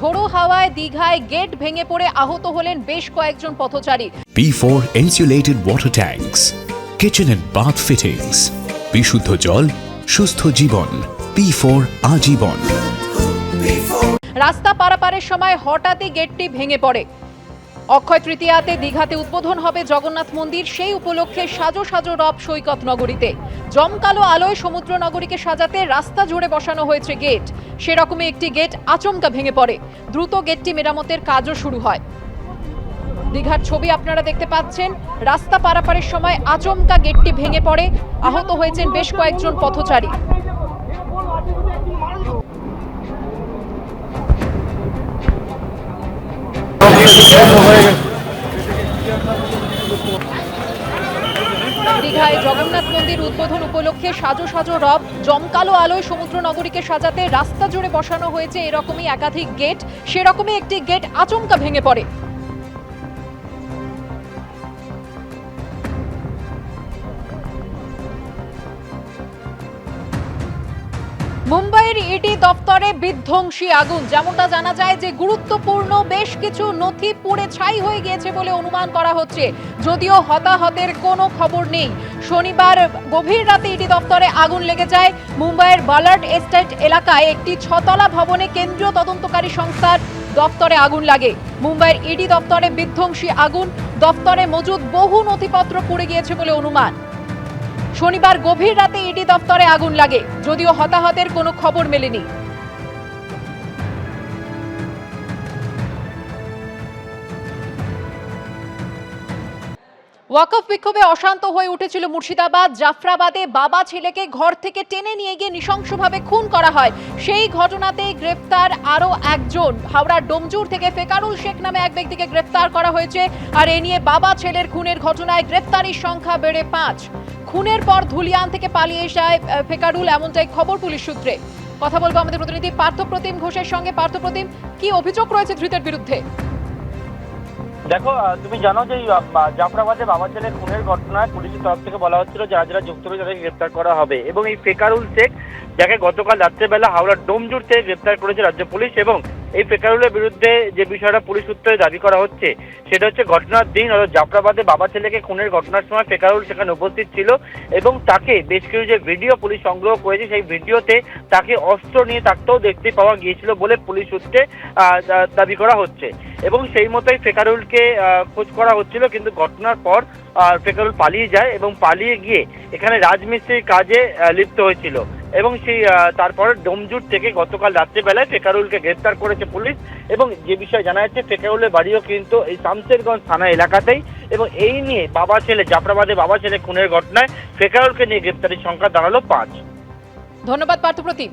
ঝোড়ো হাওয়ায় দীঘায় গেট ভেঙে পড়ে আহত হলেন বেশ কয়েকজন পথচারী। P4 insulated water tanks, kitchen and bath fittings, বিশুদ্ধ জল, সুস্থ জীবন, P4 আজীবন। রাস্তা পারাপারের সময় হঠাৎই গেটটি ভেঙে পড়ে। অক্ষয় তৃতীয়াতে দীঘাতে উদ্বোধন হবে জগন্নাথ মন্দির, সেই উপলক্ষে সাজো সাজো রব সৈকত নগরীতে। জমকালো আলোয় সমুদ্র নগরীকে সাজাতে রাস্তা জুড়ে বসানো হয়েছে গেট। সেরকমই একটি গেট আচমকা ভেঙে পড়ে। দ্রুত গেটটি মেরামতের কাজও শুরু হয়। দীঘার ছবি আপনারা দেখতে পাচ্ছেন। রাস্তা পারাপারের সময় আচমকা গেটটি ভেঙে পড়ে, আহত হয়েছেন বেশ কয়েকজন পথচারী। দীঘায় জগন্নাথ মন্দির উদ্বোধন উপলক্ষে সাজো সাজো রব, জমকালো আলোয় সমুদ্র নগরীকে সাজাতে রাস্তা জুড়ে বসানো হয়েছে এরকমই একাধিক গেট। সেরকমই একটি গেট আচমকা ভেঙে পড়ে। মুম্বাইয়ের ইডি দপ্তরে বিধ্বংসী আগুন। যেমনটা জানা যায় যে গুরুত্বপূর্ণ বেশ কিছু নথি পুড়ে ছাই হয়ে গিয়েছে বলে অনুমান করা হচ্ছে, যদিও হতাহতের কোনো খবর নেই। শনিবার গভীর রাতে ইডি দপ্তরে আগুন লেগে যায়। মুম্বাইয়ের বালার্ড এস্টেট এলাকায় একটি 6তলা ভবনে কেন্দ্রীয় তদন্তকারী সংস্থার দপ্তরে আগুন লাগে। মুম্বাইয়ের ইডি দপ্তরে বিধ্বংসী আগুন। দপ্তরে মজুদ বহু নথিপত্র পুড়ে গিয়েছে বলে অনুমান। শনিবার গভীর রাতে ইডি দপ্তরে আগুন লাগে, যদিও হতাহতের কোনো খবর মেলেনি। ওয়াকফ বিক্ষোভে অশান্ত হয়ে উঠেছিল মুর্শিদাবাদ। জাফরাবাদে বাবা ছেলেকে ঘর থেকে টেনে নিয়ে গিয়ে নৃশংসভাবে খুন করা হয়। সেই ঘটনাতে গ্রেফতার আরও একজন। হাওড়ার ডোমজুর থেকে ফেকারুল শেখ নামে এক ব্যক্তিকে গ্রেফতার করা হয়েছে। আর এ নিয়ে বাবা ছেলের খুনের ঘটনায় গ্রেফতারির সংখ্যা বেড়ে 5। খুনের পর ধুলিয়ান থেকে পালিয়ে যায় ফেকারুল, এমনটাই খবর পুলিশ সূত্রে। কথা বলবো আমাদের প্রতিনিধি পার্থপ্রতিম ঘোষের সঙ্গে। পার্থপ্রতিম, কি অভিযোগ রয়েছে ধৃতের বিরুদ্ধে? দেখো, তুমি জানো যে জাফরাবাদে বাবা ছেলে খুনের ঘটনায় পুলিশের তরফ থেকে বলা হচ্ছিল যারা যারা যুক্ত রয়েছে তাদেরকে গ্রেপ্তার করা হবে। এবং এই ফেকারুল শেখ, যাকে গতকাল রাত্রেবেলা হাওড়ার ডোমজুর থেকে গ্রেপ্তার করেছে রাজ্য পুলিশ, এবং এই ফেকারুলের বিরুদ্ধে যে বিষয়টা পুলিশ সূত্রে দাবি করা হচ্ছে সেটা হচ্ছে ঘটনার দিন অর্থাৎ জাফরাবাদে বাবা ছেলেকে খুনের ঘটনার সময় ফেকারুল সেখানে উপস্থিত ছিল এবং তাকে বেশ কিছু যে ভিডিও পুলিশ সংগ্রহ করেছে সেই ভিডিওতে তাকে অস্ত্র নিয়ে থাকতেও দেখতে পাওয়া গিয়েছিল বলে পুলিশ সূত্রে দাবি করা হচ্ছে। এবং সেই মতোই ফেকারুলকে খোঁজ করা হচ্ছিল, কিন্তু ঘটনার পর ফেকারুল পালিয়ে যায় এবং পালিয়ে গিয়ে এখানে রাজমিস্ত্রির কাজে লিপ্ত হয়েছিল। এবং সেই তারপর ডোমজুর থেকে গতকাল রাত্রিবেলায় ফেকারুলকে গ্রেপ্তার করেছে পুলিশ। এবং যে বিষয়ে জানা যাচ্ছে ফেকারুলের বাড়িও কিন্তু এই শামশেরগঞ্জ থানা এলাকাতেই। এবং এই নিয়ে বাবা ছেলে, জাফরাবাদে বাবা ছেলে খুনের ঘটনায় ফেকারুলকে নিয়ে গ্রেপ্তারির সংখ্যা দাঁড়ালো 5। ধন্যবাদ পার্থপ্রতিম।